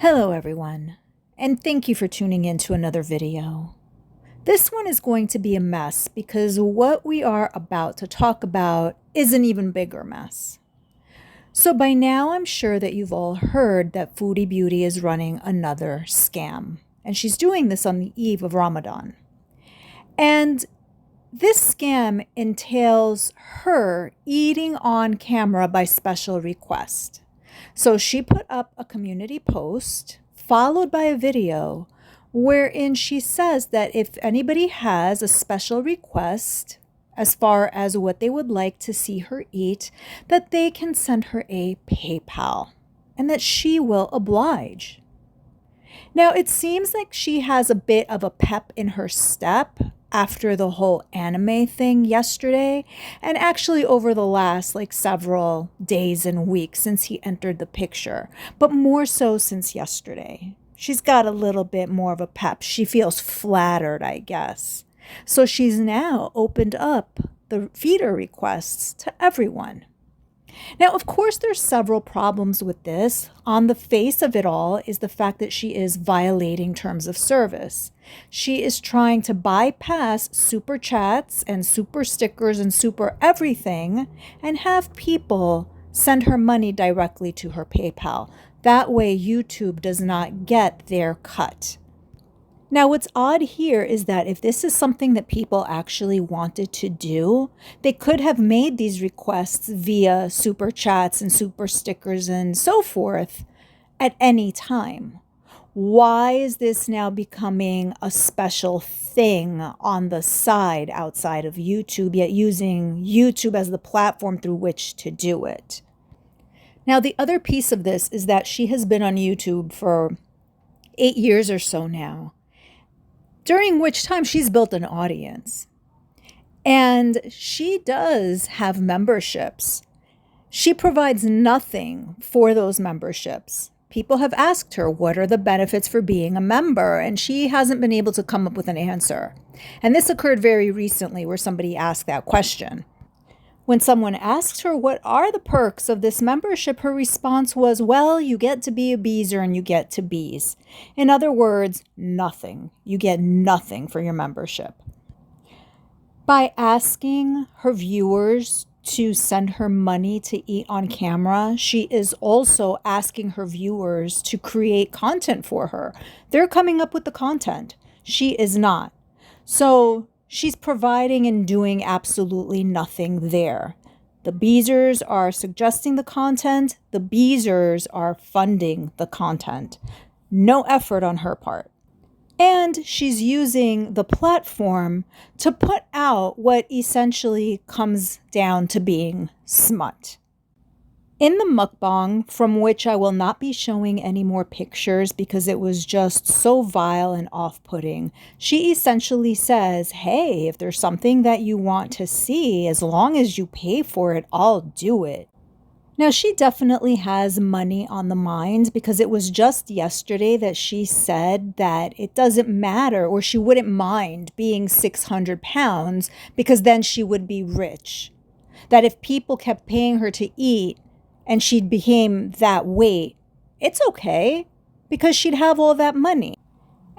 Hello everyone, and thank you for tuning in to another video. This one is going to be a mess because what we are about to talk about is an even bigger mess. So by now I'm sure that you've all heard that Foodie Beauty is running another scam, and she's doing this on the eve of Ramadan. And this scam entails her eating on camera by special request. So she put up a community post followed by a video wherein she says that if anybody has a special request as far as what they would like to see her eat, that they can send her a PayPal and that she will oblige. Now, it seems like she has a bit of a pep in her step after the whole anime thing yesterday, and actually over the last several days and weeks since he entered the picture, but more so since yesterday. She's got a little bit more of a pep. She feels flattered, I guess. So she's now opened up the feeder requests to everyone. Now, of course, there's several problems with this. On the face of it all is the fact that she is violating terms of service. She is trying to bypass super chats and super stickers and super everything and have people send her money directly to her PayPal. That way, YouTube does not get their cut. Now, what's odd here is that if this is something that people actually wanted to do, they could have made these requests via super chats and super stickers and so forth at any time. Why is this now becoming a special thing on the side outside of YouTube, yet using YouTube as the platform through which to do it? Now, the other piece of this is that she has been on YouTube for 8 years or so now, during which time she's built an audience. And she does have memberships. She provides nothing for those memberships. People have asked her, what are the benefits for being a member? And she hasn't been able to come up with an answer. And this occurred very recently where somebody asked that question. When someone asked her, what are the perks of this membership? Her response was, well, you get to be a beezer and you get to bees. In other words, nothing. You get nothing for your membership. By asking her viewers to send her money to eat on camera, she is also asking her viewers to create content for her. They're coming up with the content. She is not. So she's providing and doing absolutely nothing there. The beezers are suggesting the content. The beezers are funding the content. No effort on her part. And she's using the platform to put out what essentially comes down to being smut. In the mukbang, from which I will not be showing any more pictures because it was just so vile and off-putting, she essentially says, hey, if there's something that you want to see, as long as you pay for it, I'll do it. Now, she definitely has money on the mind because it was just yesterday that she said that it doesn't matter, or she wouldn't mind being 600 pounds because then she would be rich. That if people kept paying her to eat, and she became that weight, it's okay because she'd have all that money.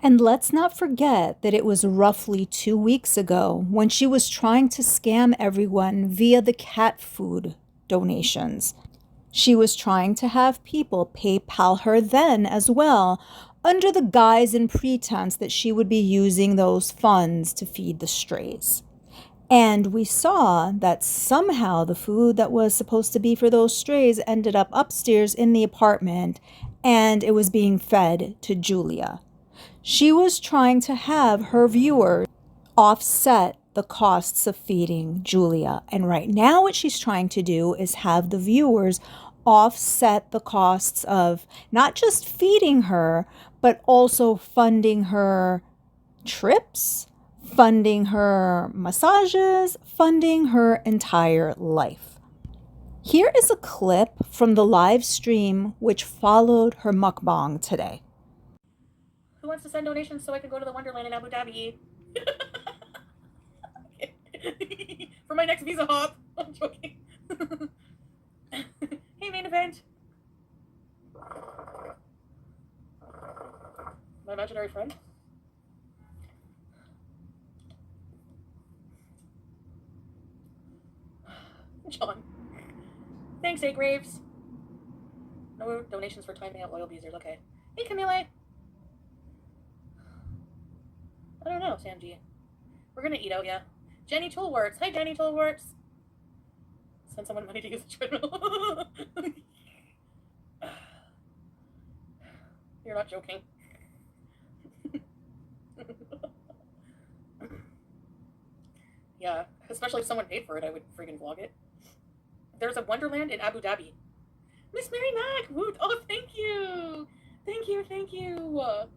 And let's not forget that it was roughly 2 weeks ago when she was trying to scam everyone via the cat food donations. She was trying to have people PayPal her then as well, under the guise and pretense that she would be using those funds to feed the strays. And we saw that somehow the food that was supposed to be for those strays ended up upstairs in the apartment, and it was being fed to Julia. She was trying to have her viewers offset the costs of feeding Julia. And right now what she's trying to do is have the viewers offset the costs of not just feeding her, but also funding her trips, funding her massages, funding her entire life. Here is a clip from the live stream which followed her mukbang today. Who wants to send donations so I can go to the Wonderland in Abu Dhabi? For my next visa hop. I'm joking. Hey, main event. My imaginary friend? John. Thanks, A. Graves. No donations for timing out loyal beezers. Okay. Hey, Camille. I don't know, Samji. We're gonna eat out, yeah. Jenny Toolworks. Hi, Jenny Toolworks. Send someone money to use the treadmill. You're not joking. Yeah, especially if someone paid for it, I would freaking vlog it. There's a Wonderland in Abu Dhabi. Miss Mary Mac! Woot! Oh, thank you! Thank you, thank you! Oh,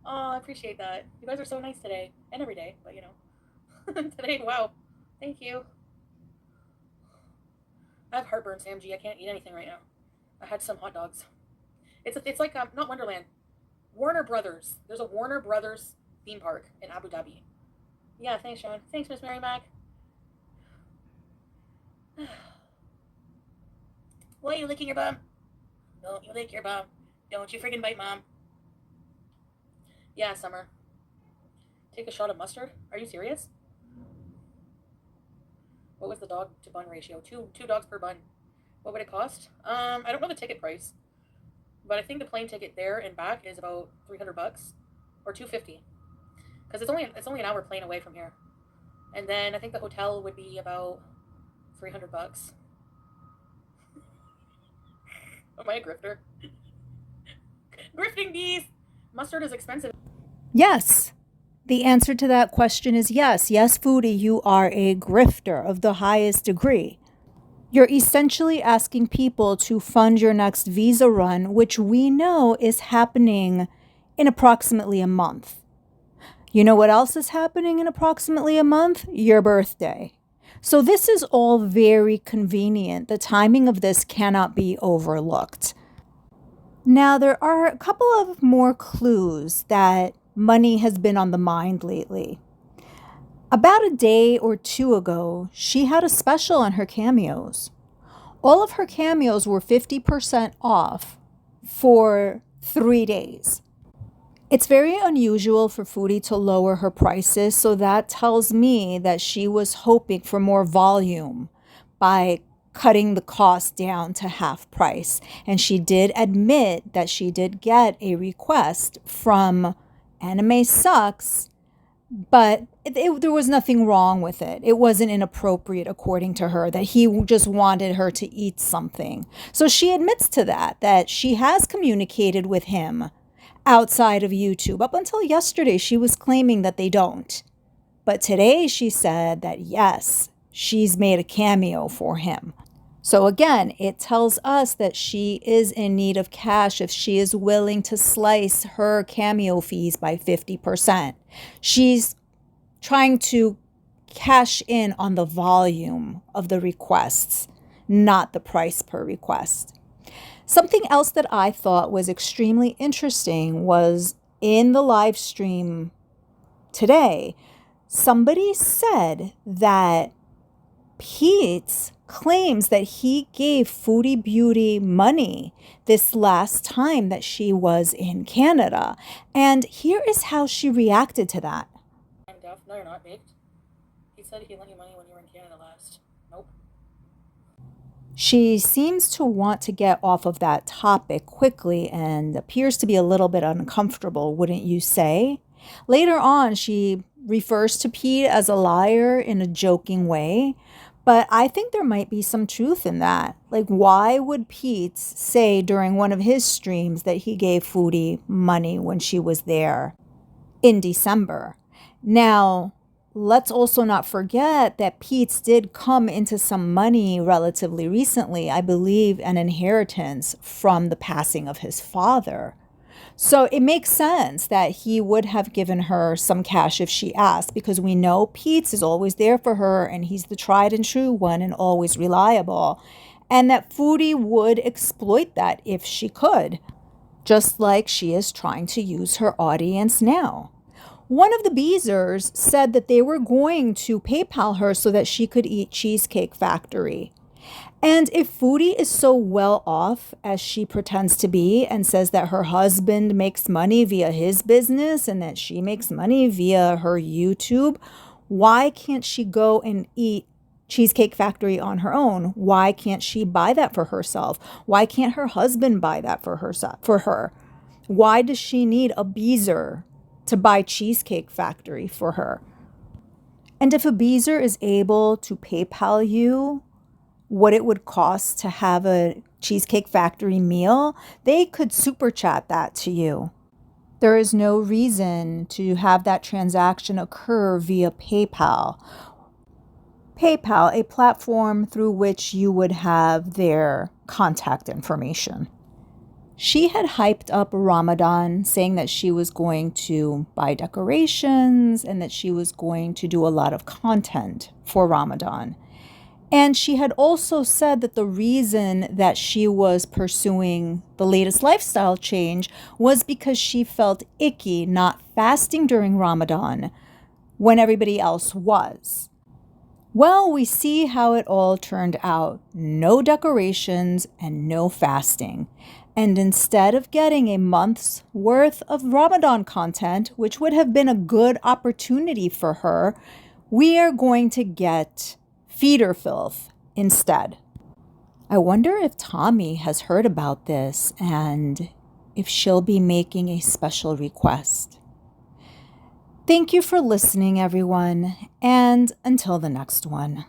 I appreciate that. You guys are so nice today. And every day, but you know. Today, wow. Thank you. I have heartburn, Samji. I can't eat anything right now. I had some hot dogs. It's like, not Wonderland. Warner Brothers. There's a Warner Brothers theme park in Abu Dhabi. Yeah, thanks, Sean. Thanks, Miss Mary Mac. Why are you licking your bum? Don't you lick your bum. Don't you friggin' bite Mom. Yeah, Summer. Take a shot of mustard? Are you serious? What was the dog to bun ratio? Two dogs per bun. What would it cost? I don't know the ticket price, but I think the plane ticket there and back is about $300 or $250, because it's only an hour plane away from here. And then I think the hotel would be about $300. Am I a grifter? Grifting bees! Mustard is expensive. Yes. The answer to that question is yes. Yes, Foodie, you are a grifter of the highest degree. You're essentially asking people to fund your next visa run, which we know is happening in approximately a month. You know what else is happening in approximately a month? Your birthday. So this is all very convenient. The timing of this cannot be overlooked. Now, there are a couple of more clues that money has been on the mind lately. About a day or two ago, she had a special on her cameos. All of her cameos were 50% off for 3 days. It's very unusual for Foodie to lower her prices, so that tells me that she was hoping for more volume by cutting the cost down to half price. And she did admit that she did get a request from Anime Sucks, but there was nothing wrong with it. It wasn't inappropriate, according to her, that he just wanted her to eat something. So she admits to that she has communicated with him outside of YouTube. Up until yesterday, she was claiming that they don't. But today she said that yes, she's made a cameo for him. So again, it tells us that she is in need of cash if she is willing to slice her cameo fees by 50%. She's trying to cash in on the volume of the requests, not the price per request. Something else that I thought was extremely interesting was in the live stream today, somebody said that Pete claims that he gave Foodie Beauty money this last time that she was in Canada. And here is how she reacted to that. I'm deaf. No, you're not, baked. He said he lent you money when you were in Canada last. Nope. She seems to want to get off of that topic quickly and appears to be a little bit uncomfortable, wouldn't you say? Later on, she refers to Pete as a liar in a joking way, but I think there might be some truth in that. Like, why would Pete say during one of his streams that he gave Foodie money when she was there in December? Now, let's also not forget that Pete did come into some money relatively recently, I believe an inheritance from the passing of his father. So it makes sense that he would have given her some cash if she asked, because we know Pete is always there for her and he's the tried and true one and always reliable. And that Foodie would exploit that if she could, just like she is trying to use her audience now. One of the Beezers said that they were going to PayPal her so that she could eat Cheesecake Factory. And if Foodie is so well off as she pretends to be and says that her husband makes money via his business and that she makes money via her YouTube, why can't she go and eat Cheesecake Factory on her own? Why can't she buy that for herself? Why can't her husband buy that for her? Why does she need a Beezer to buy Cheesecake Factory for her? And if a Beezer is able to PayPal you what it would cost to have a Cheesecake Factory meal, they could super chat that to you. There is no reason to have that transaction occur via PayPal. PayPal, a platform through which you would have their contact information. She had hyped up Ramadan, saying that she was going to buy decorations and that she was going to do a lot of content for Ramadan. And she had also said that the reason that she was pursuing the latest lifestyle change was because she felt icky not fasting during Ramadan when everybody else was. Well, we see how it all turned out. No decorations and no fasting. And instead of getting a month's worth of Ramadan content, which would have been a good opportunity for her, we are going to get feeder filth instead. I wonder if Tommy has heard about this and if she'll be making a special request. Thank you for listening, everyone, and until the next one.